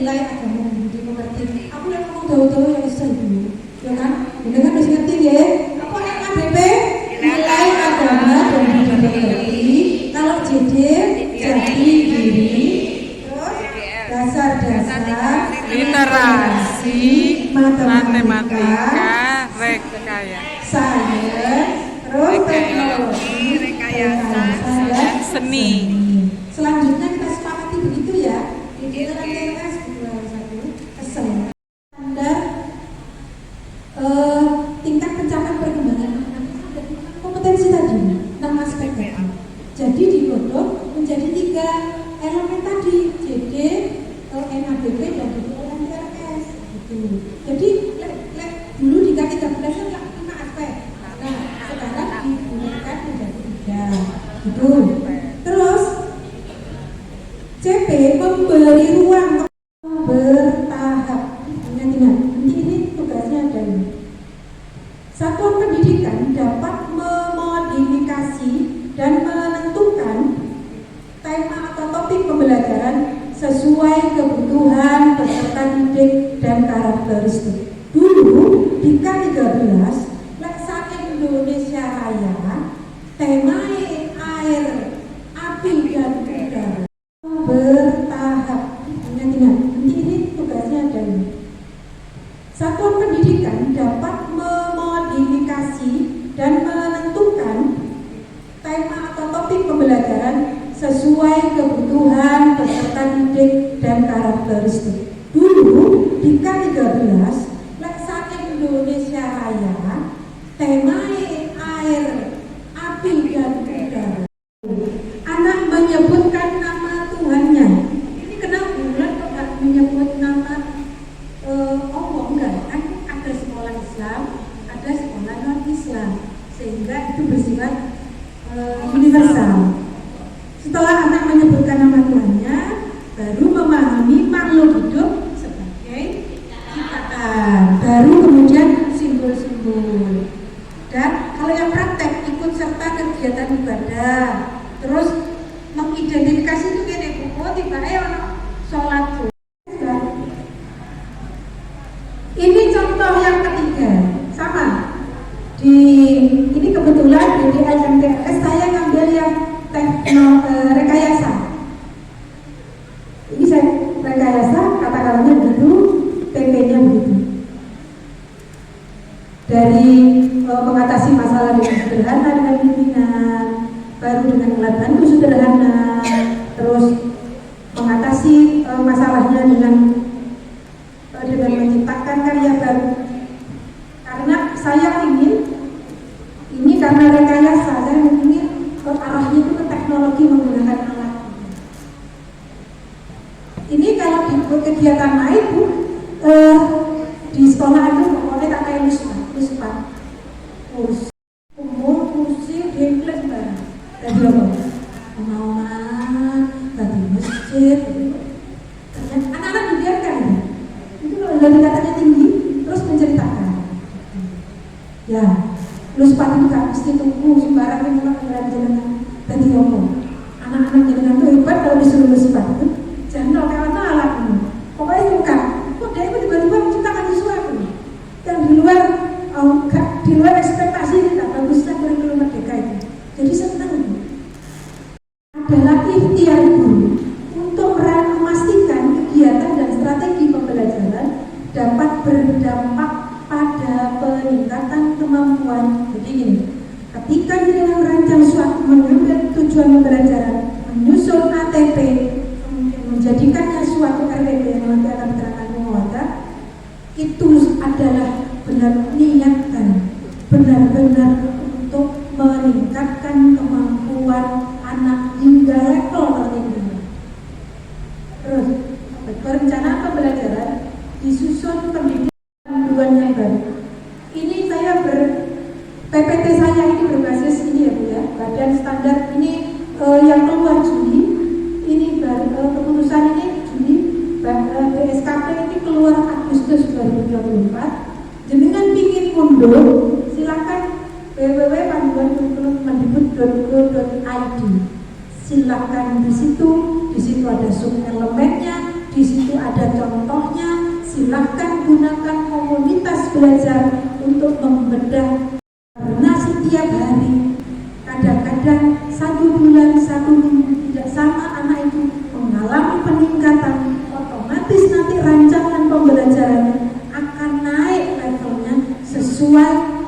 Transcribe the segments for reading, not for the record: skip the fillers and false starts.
nilai agama dimengerti. Aku yang ngomong tahu-tahu yang bisa dulu, ya kan? Dengan harus ngerti ya. Apa NADP? Nilai agama dan dimengerti. Kalau JD jati diri. Terus dasar-dasar literasi, matematika, rekayasa, terus teknologi, rekayasa dan seni. Selanjutnya kita sepakati begitu ya. Di LTS 21 standar tingkat pencapaian perkembangan anak-anak dan kompetensi tadi 6 aspek tadi. Jadi digodok menjadi 3 elemen tadi, JD, NABP dan LTS gitu. Jadi dulu di K13 kan 5 aspek. Nah, sekarang digunakan menjadi 3 gitu. Terus CP memberi ruang bertahap. Ingat, nanti ini tugasnya ada ini. Satuan pendidikan dapat memodifikasi dan menentukan tema atau topik pembelajaran sesuai kebutuhan peserta didik dan karakteristik. Dulu di K13 Leksa Indonesia Raya tema air, api dan udara bertahap. Ingat, nanti ini tugasnya ada ini. Satuan pendidikan dapat memodifikasi dan menentukan tema atau topik pembelajaran sesuai kebutuhan peserta didik dan karakteristik. Dulu di K13 Leksa Indonesia Raya tema air, api dan udara. Anak menyebutkan nama Tuhannya. Ini kenapa bulan kok nggak menyebut nama Allah? Enggak, kan ada sekolah Islam, ada sekolah non Islam, sehingga itu bersifat universal. Setelah anak menyebutkan nama Tuhannya, baru memahami makhluk hidup sebagai ciptaan, baru kemudian simbol-simbol. Dan kalau yang praktek ikut serta kegiatan ibadah, terus mengidentifikasi itu gini, tiba-tiba orang sholat. Ini contoh yang ketiga, sama. Ini kebetulan di LMTS saya ngambil yang rekayasa. Ini saya rekayasa, kata-katanya begitu, TP-nya begitu. Dari mengatasi masalah dengan sederhana dengan pimpinan, baru dengan alat bantu sederhana, terus mengatasi masalahnya dengan menciptakan karya baru. Karena saya ingin, ini karena rekayasa, saya ingin arahnya itu ke teknologi menggunakan alat. Ini kalau di kegiatan lain di sekolah itu pokoknya tak kayak luspan, kursi, gameplay barang. Tadi apa? Pengalaman, tadi masjid. Anak-anak dibiarkan. Itu kalau dari katanya tinggi, terus menceritakan. Ya, luspan itu gak mesti tunggu sembarang yang orang jalan-jalan. Tadi apa? Anak-anak jalan itu hebat kalau disuruh luspan. Jangan kawan alatmu. Pokoknya suka. Kok dia itu tiba-tiba menciptakan sesuatu yang di luar ekspektasi kita. Bagusnya kurikulum merdeka itu. Jadi senang. Adalah ikhtiar guru untuk memastikan kegiatan dan strategi pembelajaran dapat berdampak pada peningkatan kemampuan. Jadi gini, ketika dia merancang suatu mengambil tujuan pembelajaran, menyusun ATP, menjadikannya suatu RPP yang nanti akan diterangkan penguatan, itu adalah benar niatkan, benar-benar untuk meningkatkan kemampuan anak hingga level tertinggi. Terus perencanaan pembelajaran disusun pendidikan panduan yang baru. Ini saya PPT saya ini berbasis ini ya Bu ya, badan standar ini yang keluar Juli. Ini keputusan ini Juli, BSKP ini keluar Agustus 2024. Jenengan ingin mundur, silakan www.panduankurikulum.mendikbud.go.id. Silakan di situ ada sub elemennya, Di situ ada contohnya. Silahkan gunakan komunitas belajar untuk membedah. Karena setiap hari, kadang-kadang 1 bulan, 1 minggu tidak sama anak itu mengalami peningkatan, otomatis nanti rancangan pembelajaran akan naik levelnya sesuai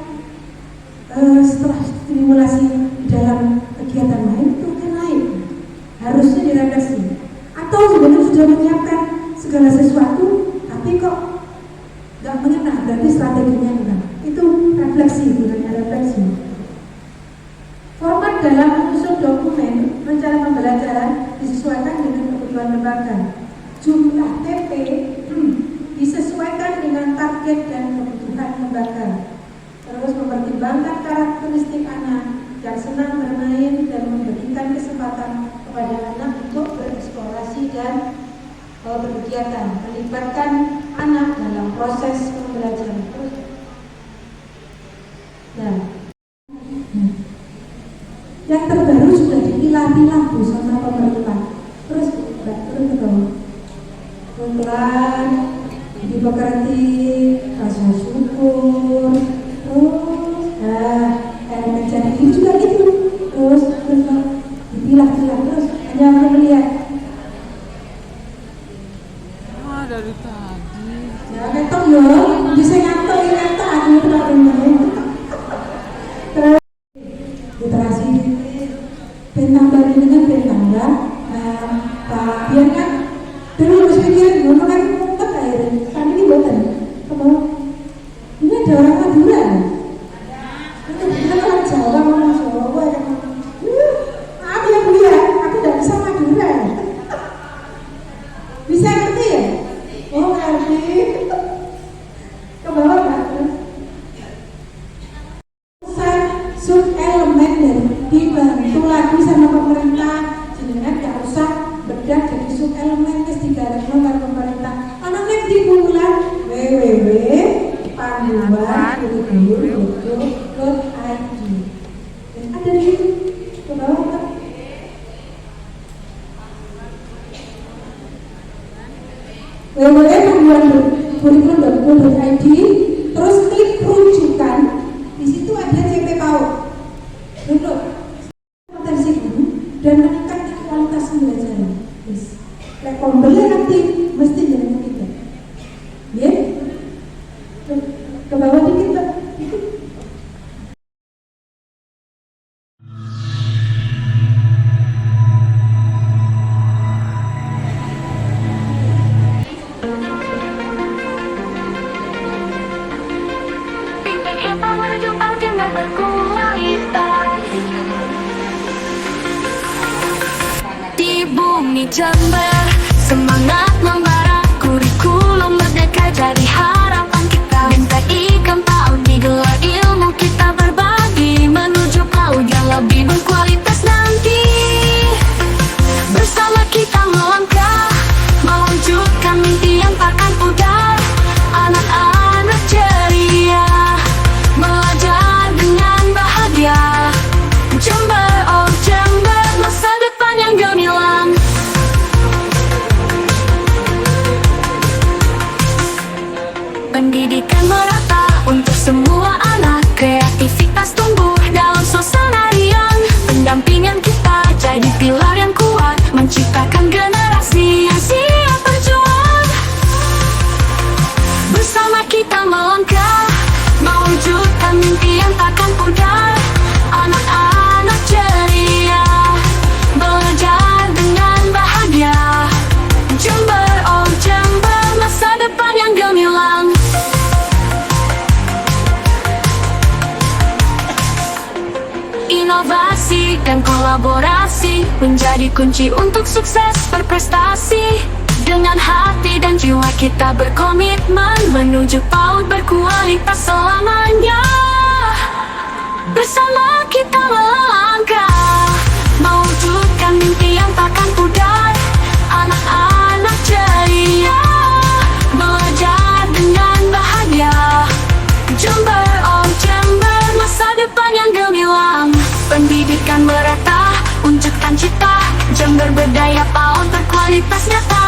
setelah stimulasi di dalam kegiatan lain itu akan naik. Harusnya direfleksi. Atau sebenarnya sudah menyiapkan segala sesuatu, tapi kok nggak mengena, berarti strateginya enggak. Itu refleksi, bukannya refleksi. Format dalam menyusun dokumen rencana pembelajaran disesuaikan dengan kebutuhan lembaga. Jumlah TP disesuaikan dengan target dan kebutuhan lembaga. Terus mempertimbangkan karakteristik anak yang senang bermain dan memberikan kesempatan kepada anak untuk bereksplorasi dan berkegiatan. Melibatkan anak dalam proses pembelajaran. Nah, yang terbaru sudah dipilah-pilah sama pemerintah. Terus ke bawah. Pelan, dimengerti, rasa syukur, terus elemen jadi itu juga gitu. Terus dipilah-pilah terus hanya melihat. Dari tadi. Ya ketok yo, bisa ngantuk aku terlalu. Terus literasi bentang dengan bentang ya, biar kan dulu harus pikir ngomong kan ngumpet akhirnya. Kan ini buatan apa? Ini ada orang Madura. Itu orang Jawa ngomong Jawa kan. Maaf ya Bu ya, aku tidak bisa Madura. Bisa ngerti ya? Oh ngerti. Ke bawah nggak? Sub elemen dari dibantu lagi sama pemerintah, jenengan nggak usah bedah jadi sub elemen terus digarap oleh pemerintah. Anaknya dibulan www.panduan.go.id. Ada di situ ke bawah kan? www.panduan.go.id. Terus klik rujukan. Di situ ada CP PAUD. Untuk potensi guru dan meningkatkan kualitas pembelajaran. Yes. Lek pembelajaran nanti mesti jalan kita. Ya. Ke bawah dikit, Pak. Dikit. Di bumi Jember, semangat membara, kurikulum merdeka jadi harapan kita. BMTI Kempau digelar ilmu kita berbagi menuju PAUD yang lebih berkualitas nanti. Bersama kita melangkah, mewujudkan mimpi yang takkan pudar. Anak-anak ceria, belajar dengan bahagia. Jember, oh Jember, masa depan yang gemilang. Pendidikan merata untuk semua anak, kreativitas tumbuh dalam suasana riang. Pendampingan kita jadi pilar yang kuat, menciptakan generasi yang siap berjuang. Bersama kita melangkah, mewujudkan mimpi yang takkan pudar. Anak-anak ceria, belajar dengan bahagia. Jember, oh Jember, masa depan yang gemilang. Inovasi dan kolaborasi menjadi kunci untuk sukses berprestasi. Dengan hati dan jiwa kita berkomitmen menuju PAUD berkualitas selamanya. Bersama kita melangkah, mewujudkan mimpi yang takkan pudar. Anak-anak ceria, belajar dengan bahagia. Jember, oh Jember, masa depan yang gemilang. Pendidikan merata, wujudkan cita. Jember berdaya, PAUD berkualitas nyata.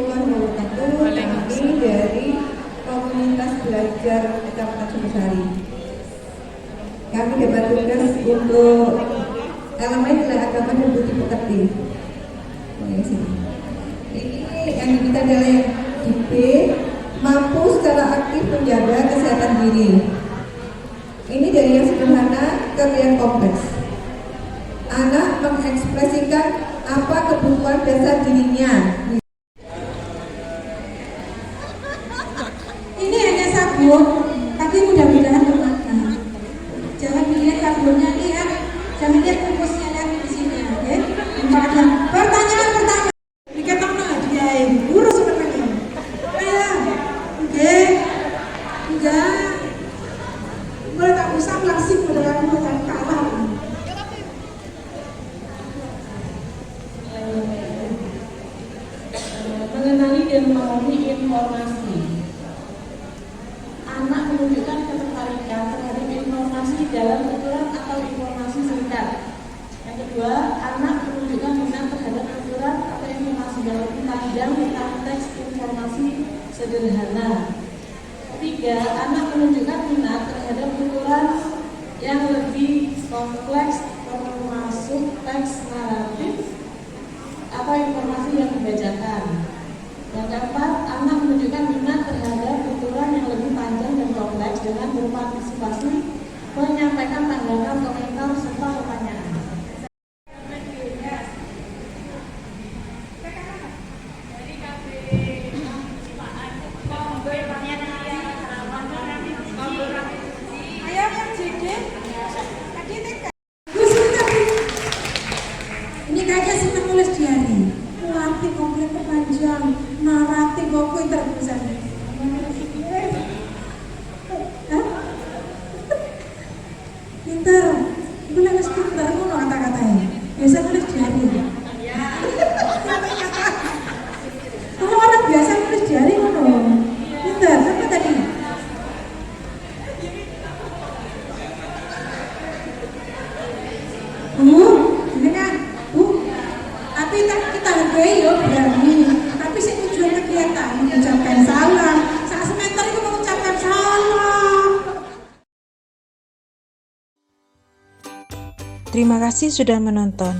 warahmatullahi wabarakatuh. Kami dari komunitas belajar Kecamatan Sumbersari. Kami dapat tugas untuk elemen nilai agama dan budi pekerti. Ini yang kita nilai di B, mampu secara aktif menjaga kesehatan diri. Ini dari yang sederhana ke yang kompleks. Anak mengekspresikan apa kebutuhan dasar dirinya. Ini hanya sabun, tapi mudah-mudahan bermakna. Jangan dilihat sabunnya, lihat, jangan lihat kukusnya, lihat di sini, oke? Pertanyaan. Dikatakan hadiah, urus sebenarnya. Oke, enggak. Boleh tak usah langsung dengan bukan kalah. Mengenali dan memahami informasi. Anak menunjukkan ketertarikan terhadap informasi dalam tuturan atau informasi singkat. Yang kedua, anak menunjukkan minat terhadap tuturan atau informasi yang lebih panjang tentang teks informasi sederhana. Ketiga, anak menunjukkan minat terhadap tuturan yang lebih kompleks termasuk teks naratif atau informasi yang dibacakan. Yang keempat, anak menunjukkan minat terhadap tuturan yang lebih panjang dan kompleks dengan berpartisipasi menyampaikan tanggapan, komentar, serta pertanyaan. Ini kakek senang nulis diary. Naratif komplit panjang, naratif kok pinter tulisan. Pinter, itu lagi pinter ngono kata-katanya. Biasa nulis diary. Kalau orang biasa nulis diary ngono. Pinter, apa tadi? Ini kan, tapi kita hargai ya berani. Tapi sih tujuan kegiatan mengucapkan salam. Saat semester itu mengucapkan salam. Terima kasih sudah menonton.